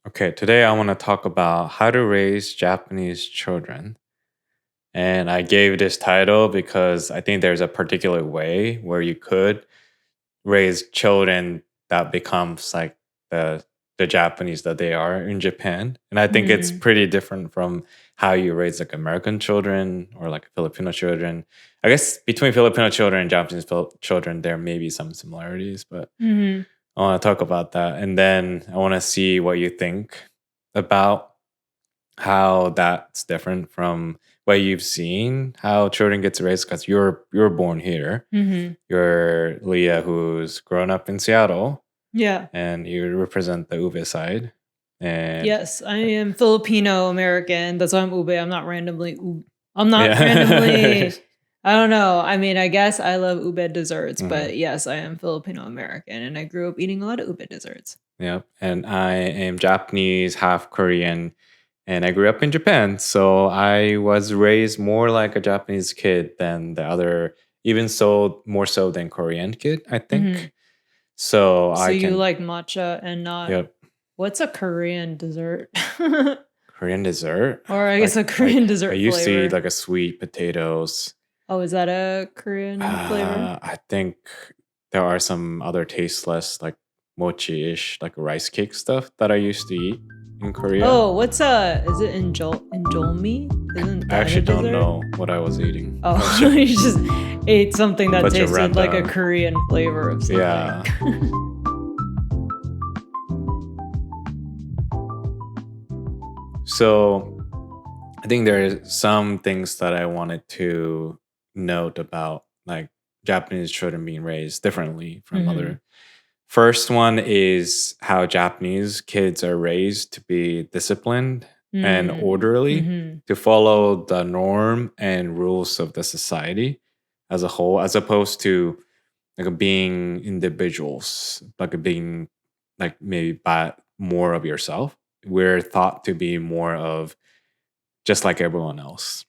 Okay, today I want to talk about how to raise Japanese children. And I gave this title because I think there's a particular way where you could raise children that becomes like the the Japanese that they are in Japan. And I think it's Mm, pretty different from how you raise like American children or like Filipino children. I guess between Filipino children and Japanese children there may be some similarities, but mhm. I want to talk about that. And then I want to see what you think about how that's different from what you've seen, how children gets raised because you're born here. Mhm. You're Leah who's grown up in Seattle Yeah. and you represent the Ube side. And Yes, I am Filipino American. That's why I'm ube. I'm not yeah. randomly I don't know. I mean, I guess I love ube desserts, Mhm. but yes, I am Filipino American and I grew up eating a lot of ube desserts. Yep. And I am Japanese, half Korean, and I grew up in Japan. So I was raised more like a Japanese kid than the other, even so, more so than Korean kid, I Mhm. think. So So I you can, like matcha and not yep, what's a Korean dessert? Korean dessert. Or I guess Like, a Korean I dessert used to eat flavor. like a sweet potatoes. Oh, is that a Korean flavor? I think there are some other tasteless, like mochi-ish, like rice cake stuff that I used to eat in Korea. Oh, is it injolmi? Isn't I that a actually don't dessert? know what I was eating. Oh, you just ate something that Bunch of tasted like a random. Korean flavor of something. Yeah. So I think there are some things that I wanted to note about like Japanese children being raised differently from Mhm. other. First one is how Japanese kids are raised to be disciplined and Mm. orderly, Mhm. to follow the norm and rules of the society as a whole, as opposed to like being individuals, like being like maybe by more of yourself. We're thought to be more of just like everyone else.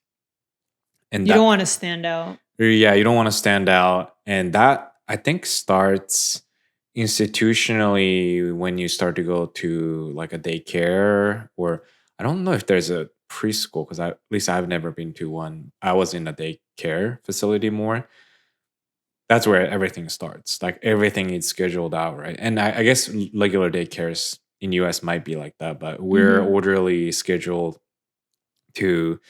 And You don't that, wanna stand out. yeah, you don't want to stand out. And that I think starts institutionally when you start to go to like a daycare, or I don't know if there's a preschool because at least I've never been to one. I was in a daycare facility more. That's where everything starts. Like everything is scheduled out, right? And I guess regular daycares in US might be like that, but we're Mhm. orderly scheduled to,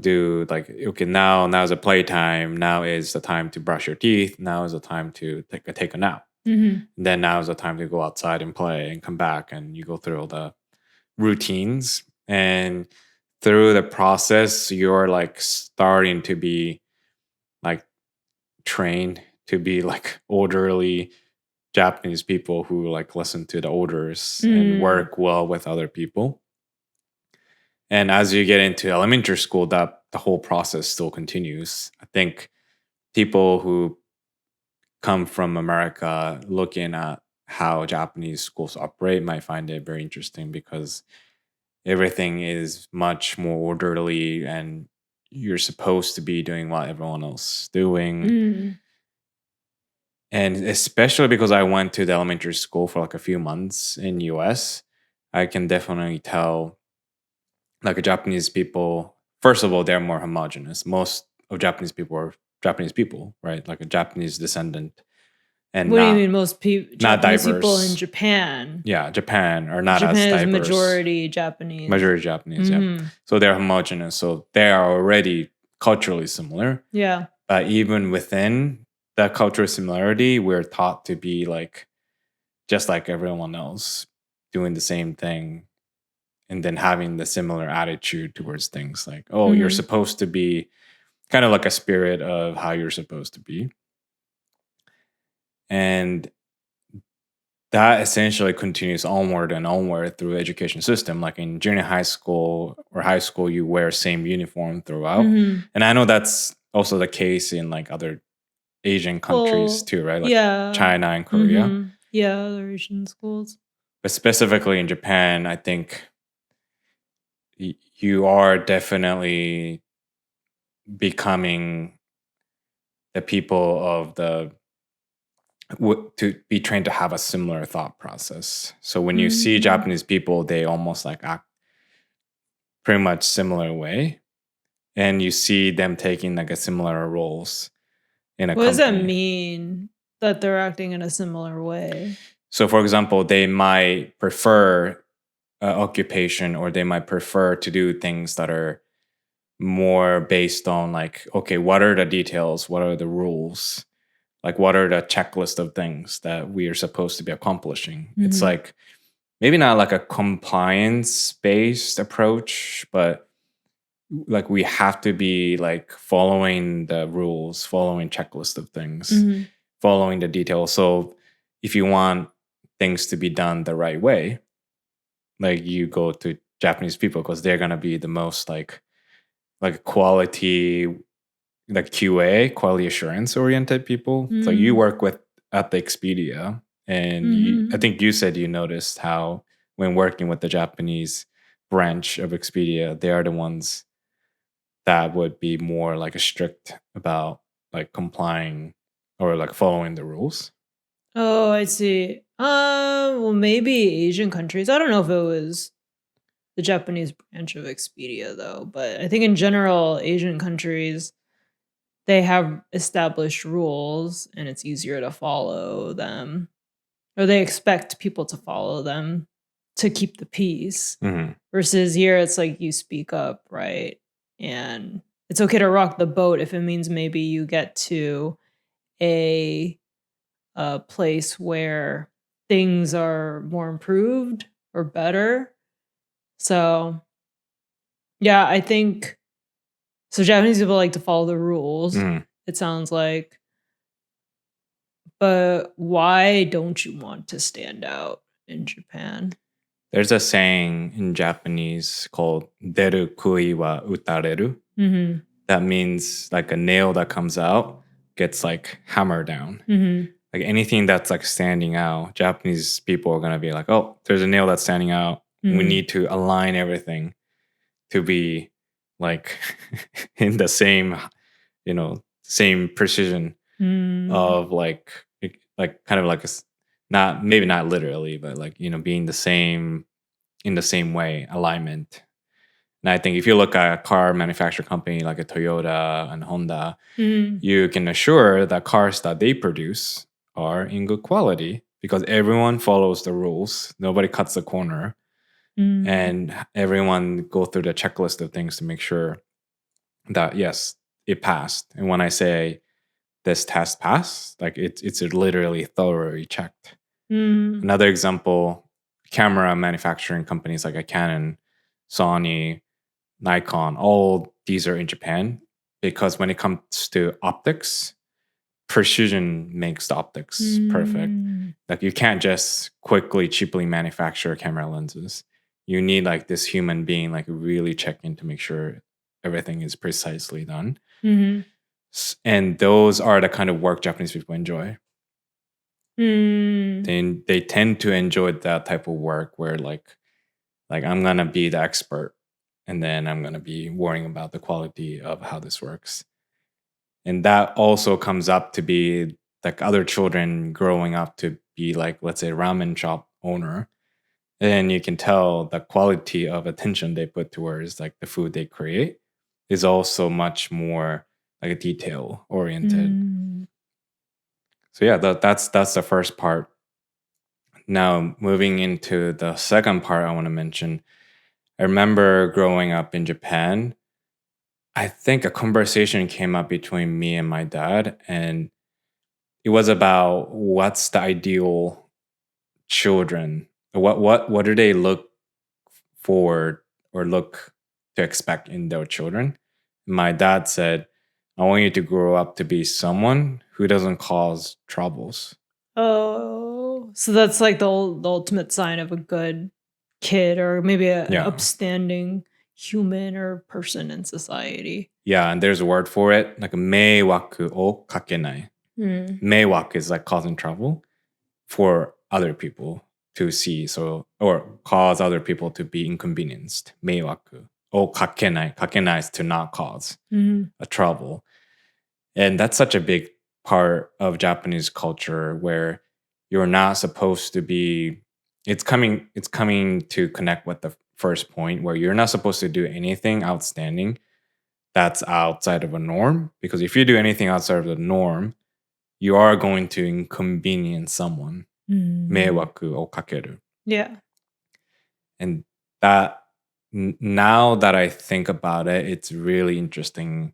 do like, okay, now is a playtime. Now is the time to brush your teeth. Now is the time to take a nap. Mhm. Then now is the time to go outside and play and come back, and you go through all the routines. And through the process, you're like starting to be like trained to be like orderly Japanese people who like listen to the orders and Mm. work well with other people. And as you get into elementary school, that the whole process still continues. I think people who come from America looking at how Japanese schools operate might find it very interesting because everything is much more orderly and you're supposed to be doing what everyone else is doing. Mm. And especially because I went to the elementary school for like a few months in US, I can definitely tell like Japanese people, first of all, they're more homogenous. Most of Japanese people are Japanese people, right? Like a Japanese descendant and What do you not mean not Japanese people in diverse. Japan? Yeah, Japan are not as Japan is diverse. majority Japanese. Majority Japanese, yeah. Mhm. So they're homogenous. So they are already culturally similar. Yeah. But even within that cultural similarity, we're taught to be like just like everyone else, doing the same thing, and then having the similar attitude towards things like, oh, you're Mhm. supposed to be kind of like a spirit of how you're supposed to be. And that essentially continues onward and onward through the education system. Like in junior high school or high school, you wear same uniform throughout. Mhm. And I know that's also the case in like other Asian countries Well, too, right? Like yeah. China and Korea. Mhm. Yeah, other Asian schools. But specifically in Japan, I think you are definitely becoming the people of to be trained to have a similar thought process. So when you see Japanese people, they almost like act pretty much similar way, and you see them taking like a similar roles in a What does that company. mean that they're acting in a similar way? So, for example, they might prefer occupation, or they might prefer to do things that are more based on like, okay, what are the details? What are the rules? Like, what are the checklist of things that we are supposed to be accomplishing? It's like maybe not like a compliance based approach, but like we have to be like following the rules, following checklist of things, following the details. So if you want things to be done the right way, like you go to Japanese people because they're gonna be the most like quality, like QA, quality assurance oriented people. So you work with at the Expedia, and I think you said you noticed how when working with the Japanese branch of Expedia, they are the ones that would be more like strict about like complying or like following the rules. Oh, I see. Well, maybe Asian countries. I don't know if it was the Japanese branch of Expedia though, but I think in general, Asian countries, they have established rules and it's easier to follow them, or they expect people to follow them to keep the peace. Versus here, it's like you speak up, right? And it's okay to rock the boat if it means maybe you get to a place where things are more improved or better. So, yeah, I think so. Japanese people like to follow the rules, it sounds like. But why don't you want to stand out in Japan? There's a saying in Japanese called deru kui wa utareru. That means like a nail that comes out gets like hammered down. Like anything that's like standing out, Japanese people are going to be like, oh, there's a nail that's standing out. We need to align everything to be like in the same, same precision of like kind of like not, maybe not literally, but like, being the same in the same way, alignment. And I think if you look at a car manufacturer company like a Toyota and Honda, you can assure that cars that they produce are in good quality because everyone follows the rules. Nobody cuts the corner. And everyone go through the checklist of things to make sure that, yes, it passed. And when I say this test passed, like it's literally thoroughly checked. Another example, camera manufacturing companies like a Canon, Sony, Nikon, all these are in Japan because when it comes to optics, precision makes the optics perfect. Like you can't just quickly, cheaply manufacture camera lenses. You need like this human being like really checking to make sure everything is precisely done. And those are the kind of work Japanese people enjoy. They tend to enjoy that type of work where like I'm gonna be the expert, and then I'm gonna be worrying about the quality of how this works. And that also comes up to be like other children growing up to be like, let's say, ramen shop owner. And you can tell the quality of attention they put towards like the food they create is also much more like detail oriented. So yeah, that's the first part. Now moving into the second part I want to mention. I remember growing up in Japan, I think a conversation came up between me and my dad, and it was about what's the ideal children. What do they look forward or look to expect in their children? My dad said, I want you to grow up to be someone who doesn't cause troubles. Oh, so that's like the ultimate sign of a good kid, or maybe an upstanding human or person in society. Yeah, and there's a word for it, like meiwaku o kakenai. Meiwaku is like causing trouble for other people to see, so or cause other people to be inconvenienced. Meiwaku o kakenai. Kakenai is to not cause a trouble. And that's such a big part of Japanese culture where you're not supposed to be. It's coming to connect with the first point where you're not supposed to do anything outstanding that's outside of a norm, because if you do anything outside of the norm, you are going to inconvenience someone. 迷惑をかける. Yeah. And that now that I think about it, it's really interesting,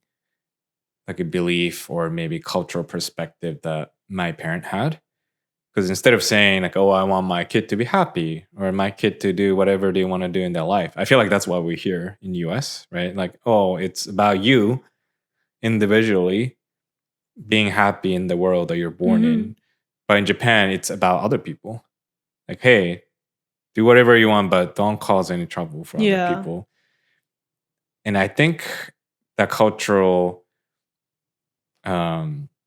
like a belief or maybe cultural perspective that my parent had. Because instead of saying like, oh, I want my kid to be happy or my kid to do whatever they want to do in their life, I feel like that's what we hear in the US, right? Like, oh, it's about you individually being happy in the world that you're born in. But in Japan, it's about other people. Like, hey, do whatever you want, but don't cause any trouble for other people. And I think that cultural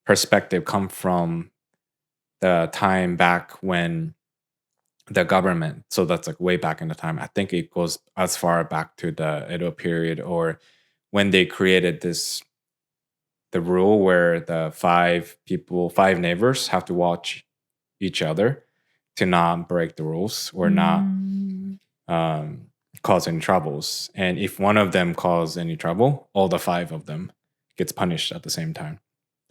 perspective come from the time back when the government, so that's like way back in the time, I think it goes as far back to the Edo period, or when they created the rule where the five neighbors have to watch each other to not break the rules or not cause any troubles. And if one of them cause any trouble, all the five of them gets punished at the same time.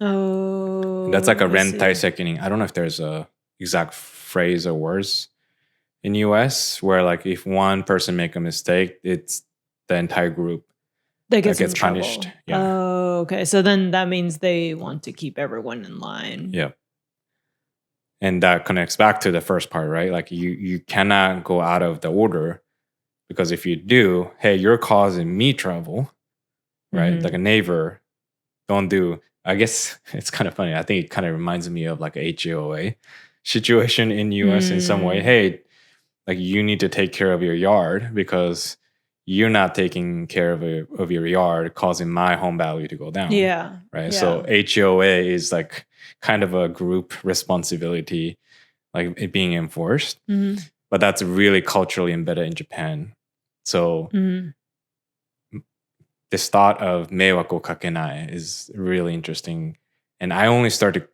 Oh, and that's like a rentai sekining. I don't know if there's a exact phrase or words in US where like if one person make a mistake, it's the entire group that gets punished. Yeah. Oh, okay. So then that means they want to keep everyone in line. Yeah. And that connects back to the first part, right? Like you cannot go out of the order, because if you do, hey, you're causing me trouble, right? Like a neighbor, don't do. I guess it's kind of funny. I think it kind of reminds me of like a HOA situation in US in some way. Hey, like you need to take care of your yard because you're not taking care of your yard, causing my home value to go down. Yeah. Right. Yeah. So HOA is like kind of a group responsibility, like it being enforced. But that's really culturally embedded in Japan. So this thought of meiwaku kakenai is really interesting. And I only started to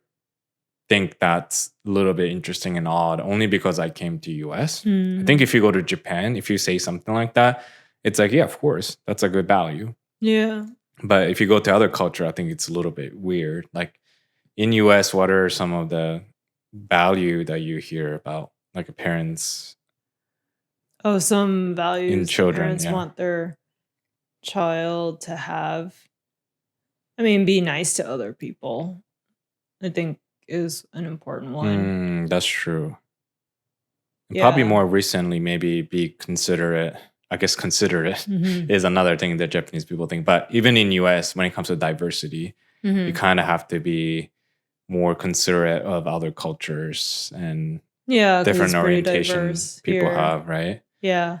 think that's a little bit interesting and odd only because I came to US. I think if you go to Japan, if you say something like that, it's like, yeah, of course, that's a good value. Yeah. But if you go to other culture, I think it's a little bit weird. Like in US, what are some of the value that you hear about like parents? Oh, some values in children, parents want their child to have. I mean, be nice to other people, I think is an important one. That's true. And probably more recently, maybe be considerate. I guess considerate is another thing that Japanese people think. But even in US, when it comes to diversity, you kind of have to be more considerate of other cultures and different orientations people have, right? Yeah.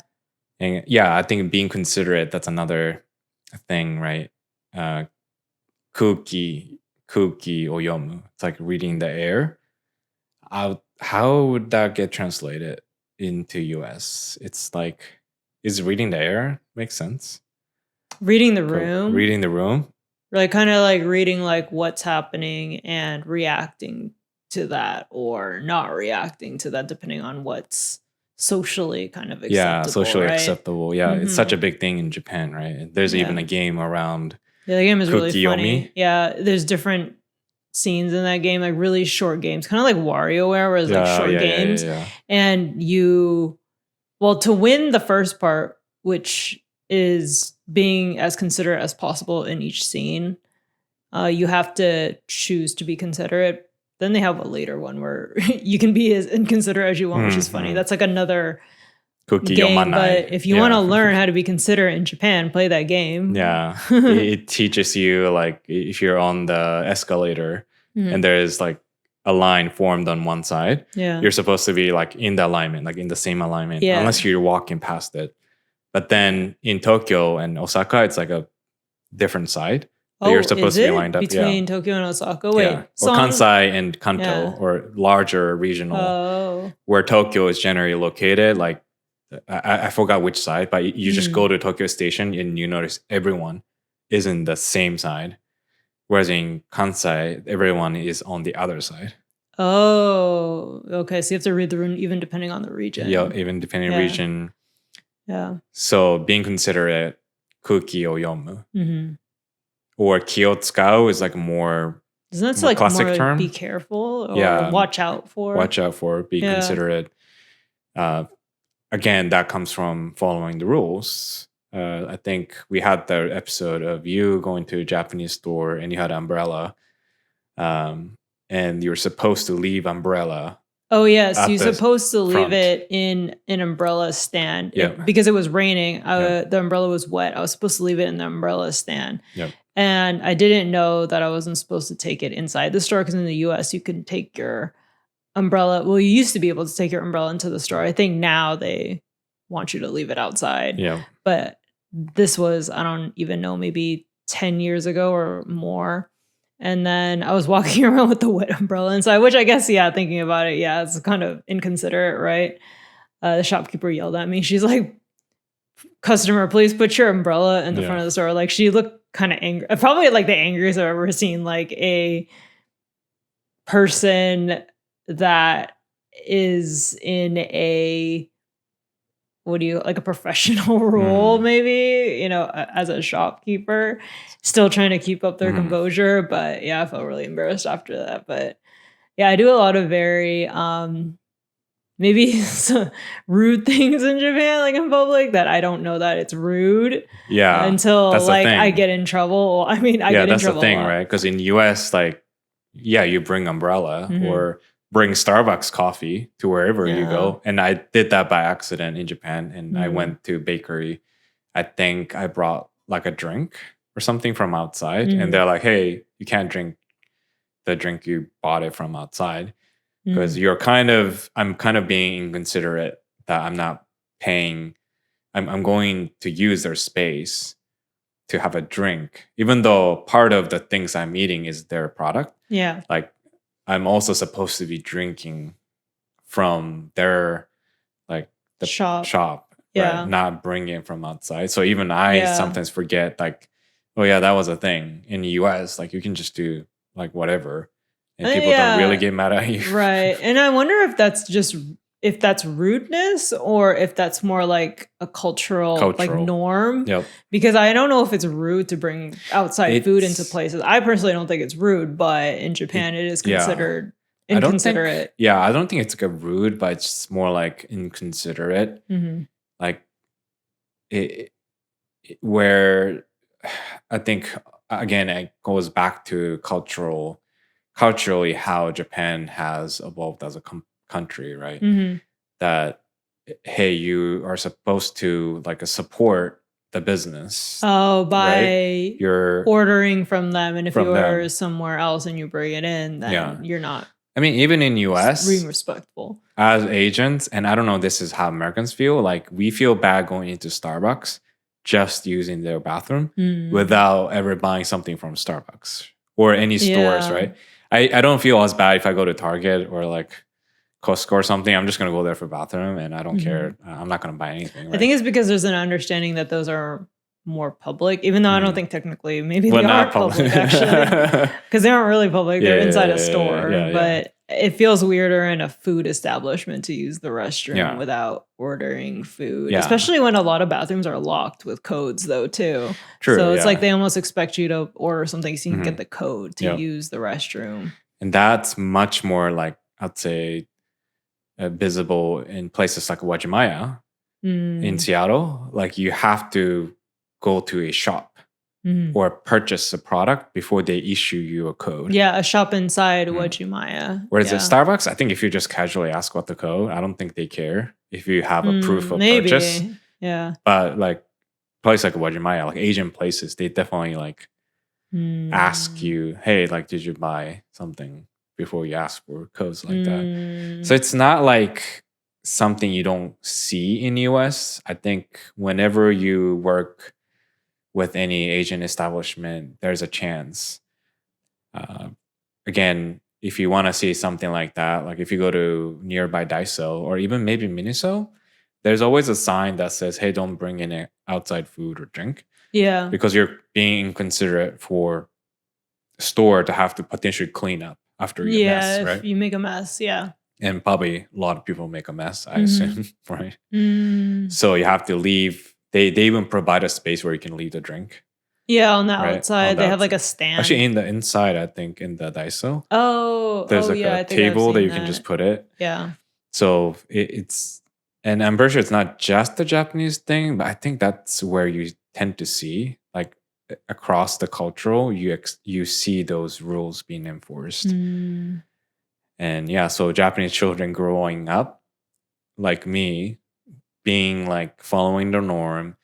And yeah, I think being considerate, that's another thing, right? Kuki oyomu. It's like reading the air. How would that get translated into US? It's like, is reading the air make sense? Reading the room. Reading the room. Like kind of like reading like what's happening and reacting to that or not reacting to that, depending on what's socially kind of acceptable. Yeah, socially right? acceptable. Yeah, it's such a big thing in Japan, right? There's even a game around. Yeah, the game is really Kukiyomi. funny. Yeah, there's different scenes in that game, like really short games, kind of like WarioWare, where it's like short games. And to win the first part, which is being as considerate as possible in each scene, you have to choose to be considerate. Then they have a later one where you can be as inconsiderate as you want, which is funny. That's like another game. But if you want to learn how to be considerate in Japan, play that game. Yeah. It teaches you, like, if you're on the escalator and there's like a line formed on one side, you're supposed to be like in the alignment, like in the same alignment, unless you're walking past it. But then in Tokyo and Osaka, it's like a different side. You're supposed to be lined up between Tokyo and Osaka. Wait, or Kansai and Kanto, or larger regional, where Tokyo is generally located. Like I forgot which side, but you just go to Tokyo Station and you notice everyone is in the same side. Whereas in Kansai, everyone is on the other side. Oh, okay. So you have to read the rune even depending on the region. Yeah, even depending on region. Yeah. So being considerate, kuki o yomu. Mm-hmm. Or kyotsukau is like more Isn't that more like classic more term. be careful or Yeah, watch out for? Watch out for, be considerate. Again, that comes from following the rules. I think we had the episode of you going to a Japanese store and you had an umbrella, and you're supposed to leave umbrella. Oh yes, at you're the supposed to leave front. it in an umbrella stand. Yeah. Because it was raining. Yeah. The umbrella was wet. I was supposed to leave it in the umbrella stand. Yep. And I didn't know that I wasn't supposed to take it inside the store because in the US you can take your umbrella. Well, you used to be able to take your umbrella into the store. I think now they want you to leave it outside. Yeah. But this was, I don't even know, maybe 10 years ago or more. And then I was walking around with the wet umbrella inside, which I guess, yeah, thinking about it, yeah, it's kind of inconsiderate, right? The shopkeeper yelled at me. She's like, "Customer, please put your umbrella in the front of the store." Like, she looked kind of angry. Probably like the angriest I've ever seen, like a person that is in a like a professional role, maybe, as a shopkeeper, still trying to keep up their composure. But yeah, I felt really embarrassed after that. But yeah, I do a lot of very maybe some rude things in Japan, like in public, that I don't know that it's rude. Yeah. Until like I get in trouble. I mean, I get in trouble. Yeah, that's the thing, right? Because in US, like, yeah, you bring umbrella or bring Starbucks coffee to wherever you go. And I did that by accident in Japan. And I went to a bakery. I think I brought like a drink or something from outside. And they're like, hey, you can't drink the drink you bought it from outside. Because I'm kind of being inconsiderate that I'm not paying. I'm going to use their space to have a drink, even though part of the things I'm eating is their product. Yeah. Like, I'm also supposed to be drinking from their, like, the shop, yeah, right? Not bringing it from outside. So even I sometimes forget, like, oh yeah, that was a thing in the US. Like, you can just do like whatever, and people don't really get mad at you, right? And I wonder if that's rudeness or if that's more like a cultural. Like norm. Yep. Because I don't know if it's rude to bring outside food into places. I personally don't think it's rude, but in Japan it is considered inconsiderate. I don't think it's like a rude, but it's more like inconsiderate. Like where I think, again, it goes back to culturally how Japan has evolved as a country, right? That, hey, you are supposed to like support the business. Oh, by you're ordering from them, and if you're somewhere else and you bring it in, then you're not. I mean, even in US, being respectful as agents, and I don't know, this is how Americans feel. Like, we feel bad going into Starbucks just using their bathroom without ever buying something from Starbucks or any stores, right? I don't feel as bad if I go to Target or like Costco or something. I'm just going to go there for bathroom and I don't care. I'm not going to buy anything. Right? I think it's because there's an understanding that those are more public, even though I don't think technically maybe they are public actually, because they aren't really public. They're inside a store, but it feels weirder in a food establishment to use the restroom without ordering food, especially when a lot of bathrooms are locked with codes though too. True, so it's like they almost expect you to order something so you can get the code to use the restroom. And that's much more like, I'd say, visible in places like Wajimaya in Seattle. Like, you have to go to a shop or purchase a product before they issue you a code. Yeah, a shop inside Wajimaya. Whereas at Starbucks, I think if you just casually ask what the code, I don't think they care if you have a proof of purchase. Yeah. But like places like Wajimaya, like Asian places, they definitely like ask you, hey, like, did you buy something before you ask for codes like that? So it's not like something you don't see in the US. I think whenever you work with any Asian establishment, there's a chance. Again, if you want to see something like that, like if you go to nearby Daiso or even maybe Miniso, there's always a sign that says, hey, don't bring in outside food or drink. Yeah. Because you're being inconsiderate for store to have to potentially clean up after your mess, Yeah, if right? you make a mess, yeah. And probably a lot of people make a mess, I Mhm. assume, right? Mm. So you have to leave. They even provide a space where you can leave the drink, Yeah, on the right? On outside, the they have, like, outside. a stand. Actually, in the inside, I think in the Daiso, Oh, there's oh, like yeah, a I think I've table that seen you can just that. put it. Yeah. So it's, and I'm pretty sure it's not just a Japanese thing, but I think that's where you tend to see, like across the cultural, you see those rules being enforced. Mm. And yeah, so Japanese children growing up like me, being like following the norm,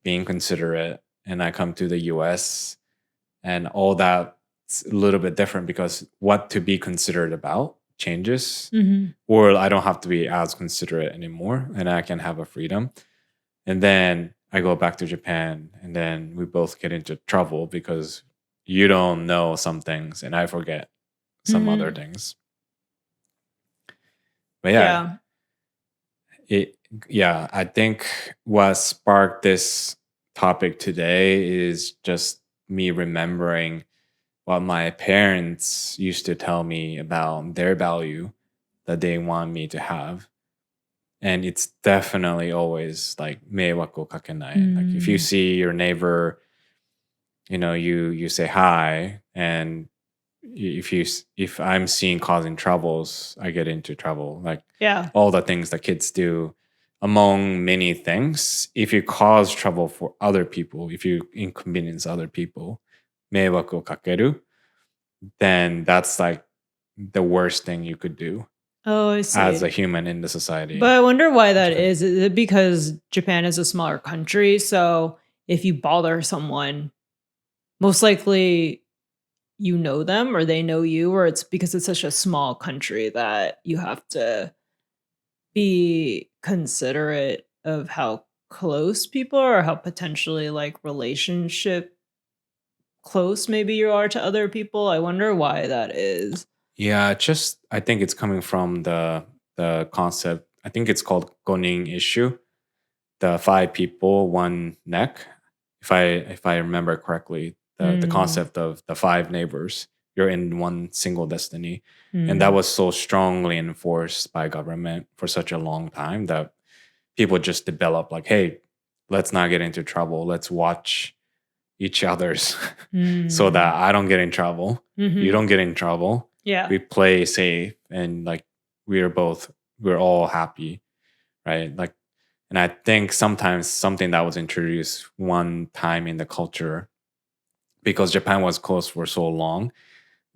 being considerate, and I come to the US and all that's a little bit different because what to be considerate about changes, Mhm. or I don't have to be as considerate anymore and I can have a freedom. And then I go back to Japan and then we both get into trouble because you don't know some things and I forget some other Mhm. things. But yeah, Yeah. it yeah, I think what sparked this topic today is just me remembering what my parents used to tell me about their value that they want me to have. And it's definitely always like meiwaku kakenai. Like if you Mm. see your neighbor, you say hi, and if I'm seen causing troubles, I get into trouble. Like Yeah. all the things that kids do, among many things. If you cause trouble for other people, if you inconvenience other people, meiwaku o kakeru, then that's like the worst thing you could do Oh, I as a see. human in the But society I wonder why in that Japan. is. Is it because Japan is a smaller country? So if you bother someone, most likely you know them or they know you, or it's because it's such a small country that you have to be considerate of how close people are or how potentially like relationship close maybe you are to other people. I wonder why that is. Yeah, just I think it's coming from the concept. I think it's called gonin issue, the five people, one neck. If I remember correctly, the Mm, concept of the five neighbors, you're in one single destiny. And that mm, was so strongly enforced by government for such a long time that people just develop like, hey, let's not get into trouble. Let's watch each other's so mm, that I don't get in trouble. You mhm. don't get in trouble. Yeah. We play safe and like we're all happy, right? Like, and I think sometimes something that was introduced one time in the culture because Japan was closed for so long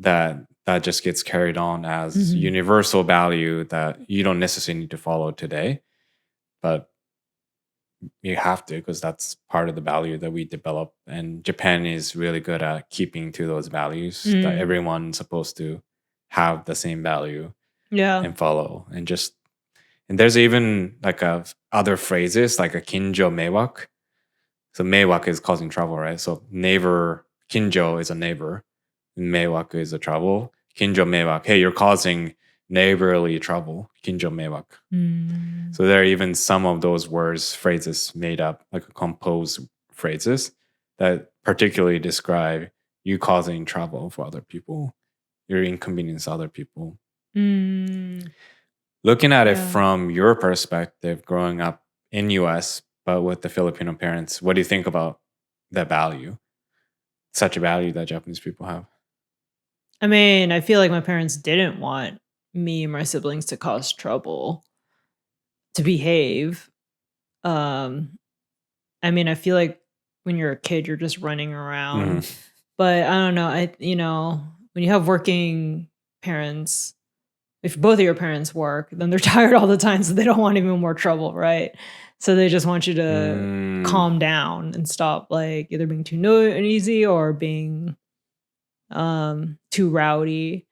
that just gets carried on as Mhm. universal value that you don't necessarily need to follow today, but you have to because that's part of the value that we develop. And Japan is really good at keeping to those values that Mm. everyone's supposed to have the same value Yeah. and follow. And there's even like other phrases like a kinjo meiwak. So meiwak is causing trouble, right? So neighbor kinjo is a neighbor, and meiwak is a trouble. Kinjo meiwak, hey, you're causing neighborly trouble. Kinjo meiwak. Mm. So there are even some of those words, phrases made up, like composed phrases that particularly describe you causing trouble for other people, you inconvenience other people. Mm. Looking at it Yeah. from your perspective, growing up in US, but with the Filipino parents, what do you think about that value? Such a value that Japanese people have. I mean, I feel like my parents didn't want me and my siblings to cause trouble, to behave. Um, I mean, I feel like when you're a kid, you're just running Mhm. around. But I don't know. When you have working parents, if both of your parents work, then they're tired all the time, so they don't want even more trouble, right? So they just want you to Mm. calm down and stop like either being too noisy or being too rowdy.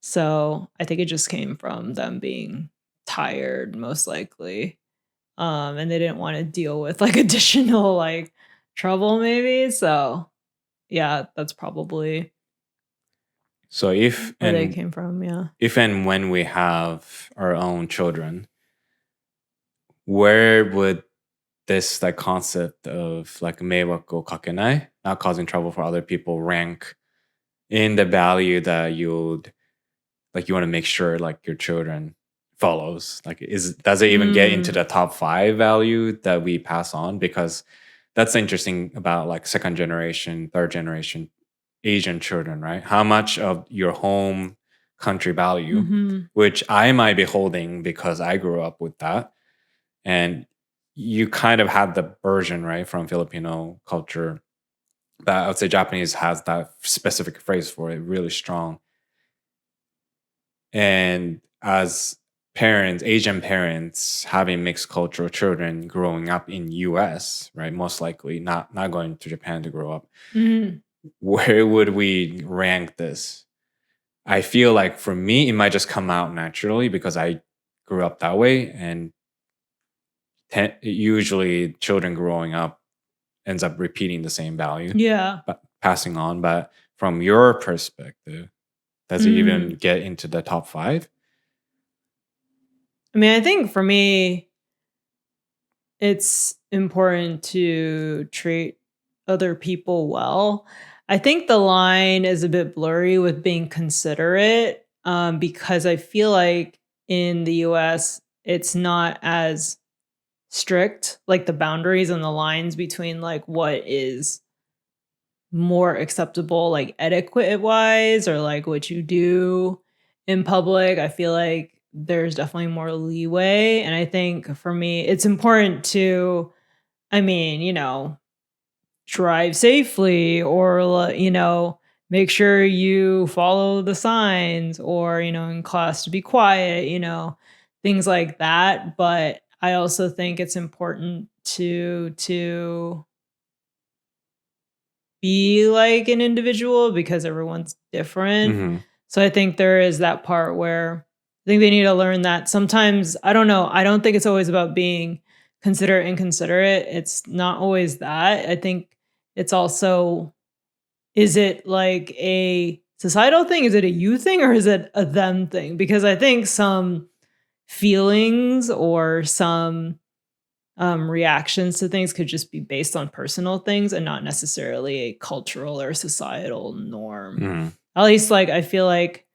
So I think it just came from them being tired, most likely. And they didn't want to deal with like additional like trouble, maybe. So yeah, that's probably So where they came from. Yeah. if and when we have our own children, where would this like concept of like meiwaku kakenai, not causing trouble for other people, rank in the value that you want to make sure like your children follows? Like, does it even get into Mm. the top 5 value that we pass on? Because that's interesting about like second generation, third generation Asian children, right? How much of your home country value, Mhm. which I might be holding because I grew up with that, and you kind of had the version, right, from Filipino culture that I would say Japanese has that specific phrase for it, really strong. And as parents, Asian parents having mixed cultural children growing up in US, right? Most likely not going to Japan to grow up. Mhm. Where would we rank this? I feel like for me, it might just come out naturally because I grew up that way, and usually children growing up ends up repeating the same value, Yeah. but passing on. But from your perspective, does it even Mm. get into the top 5? I mean, I think for me, it's important to treat other people well. I think the line is a bit blurry with being considerate, because I feel like in the US, it's not as strict, like the boundaries and the lines between like what is more acceptable, like etiquette wise, or like what you do in public. I feel like there's definitely more leeway. And I think for me, it's important to, I mean, drive safely or, make sure you follow the signs or, in class to be quiet, things like that. But I also think it's important to be like an individual because everyone's different. Hmm. So I think there is that part where I think they need to learn that sometimes, I don't know, I don't think it's always about being considerate and considerate. It's not always that. I think it's also, is it like a societal thing? Is it a you thing or is it a them thing? Because I think some feelings or some reactions to things could just be based on personal things and not necessarily a cultural or societal norm. Hmm. At least, like, I feel like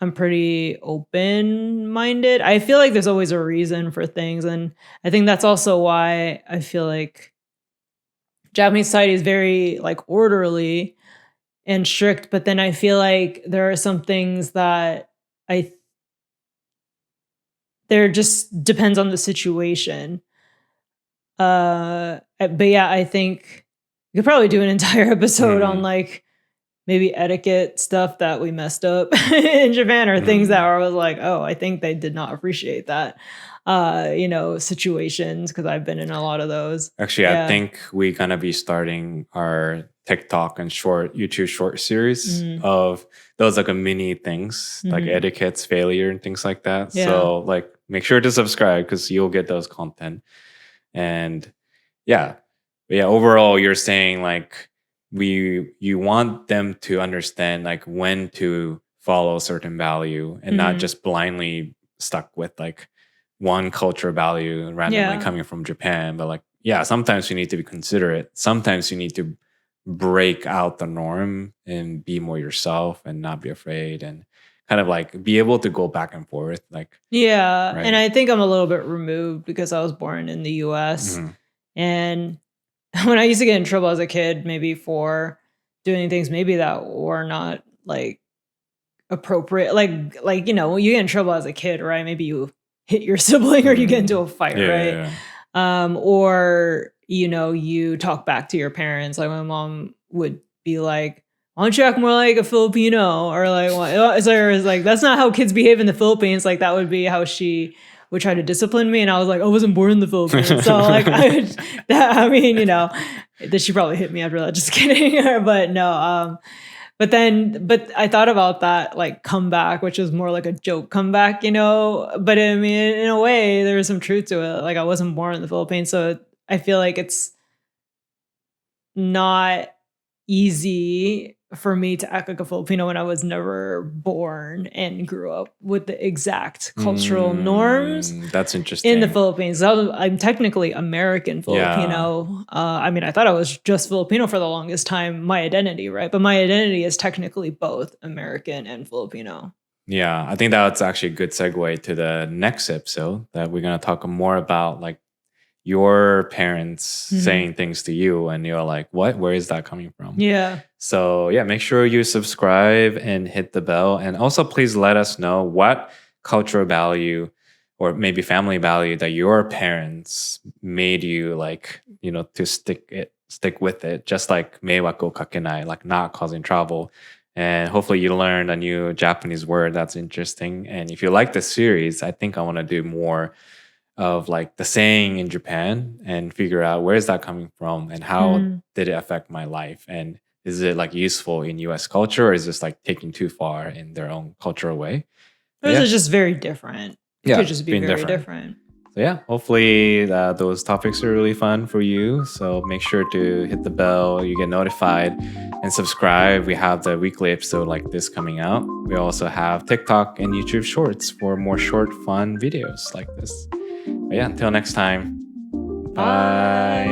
I'm pretty open minded. I feel like there's always a reason for things. And I think that's also why I feel like Japanese society is very like orderly and strict. But then I feel like there are some things that I, there just depends on the situation. But yeah, I think we could probably do an entire episode on Hmm. like maybe etiquette stuff that we messed up in Japan or things that Hmm. I was like, oh, I think they did not appreciate that. Situations because I've been in a lot of those. Actually, I Yeah. think we're gonna be starting our TikTok and short YouTube short series Mm, of those like a mini things like hmm. etiquettes, failure, and things like that. Yeah. So like make sure to subscribe because you'll get those content. And yeah, but yeah. Overall, you're saying like you want them to understand like when to follow a certain value and not Mm, just blindly stuck with like one culture value randomly yeah. coming from Japan. But like, yeah, sometimes you need to be considerate. Sometimes you need to break out the norm and be more yourself and not be afraid and kind of like be able to go back and forth. Like, Yeah. And right. I think I'm a little bit removed because I was born in the US. Mhm. And when I used to get in trouble as a kid, maybe for doing things maybe that were not like appropriate, like when you get in trouble as a kid, right? Maybe you hit your sibling or you get into Mm. a fight, Yeah, yeah, right? yeah. Or you talk back to your parents. Like my mom would be like, "Why don't you act more like a Filipino?" Or like, it's like that's not how kids behave in the Philippines. Like that would be how she would try to discipline me, and I was like, I wasn't born in the Philippines, so like I mean, that she probably hit me after that. Just kidding, but no. But I thought about that like comeback, which was more like a joke comeback. But I mean, in a way, there was some truth to it. Like I wasn't born in the Philippines, so I feel like it's not easy for me to act like a Filipino when I was never born and grew up with the exact cultural norms That's interesting. in the Philippines. I'm technically American Filipino. Yeah. I mean, I thought I was just Filipino for the longest time, my identity, right? But my identity is technically both American and Filipino. Yeah, I think that's actually a good segue to the next episode that we're going to talk more about like your parents saying things to you and you're like, what? Where is that coming from? Yeah. So yeah, make sure you subscribe and hit the bell. And also please let us know what cultural value or maybe family value that your parents made you like, to stick with it. Just like meiwaku kakenai, like not causing trouble. And hopefully you learned a new Japanese word that's interesting. And if you like this series, I think I want to do more of like the saying in Japan and figure out where is that coming from and how did it affect my life, and is it like useful in US culture, or is this like taking too far in their own cultural way? Or is it just very different? It could just be very different. So yeah, hopefully those topics are really fun for you. So make sure to hit the bell, you get notified, and subscribe. We have the weekly episode like this coming out. We also have TikTok and YouTube Shorts for more short, fun videos like this. But yeah, until next time. Bye.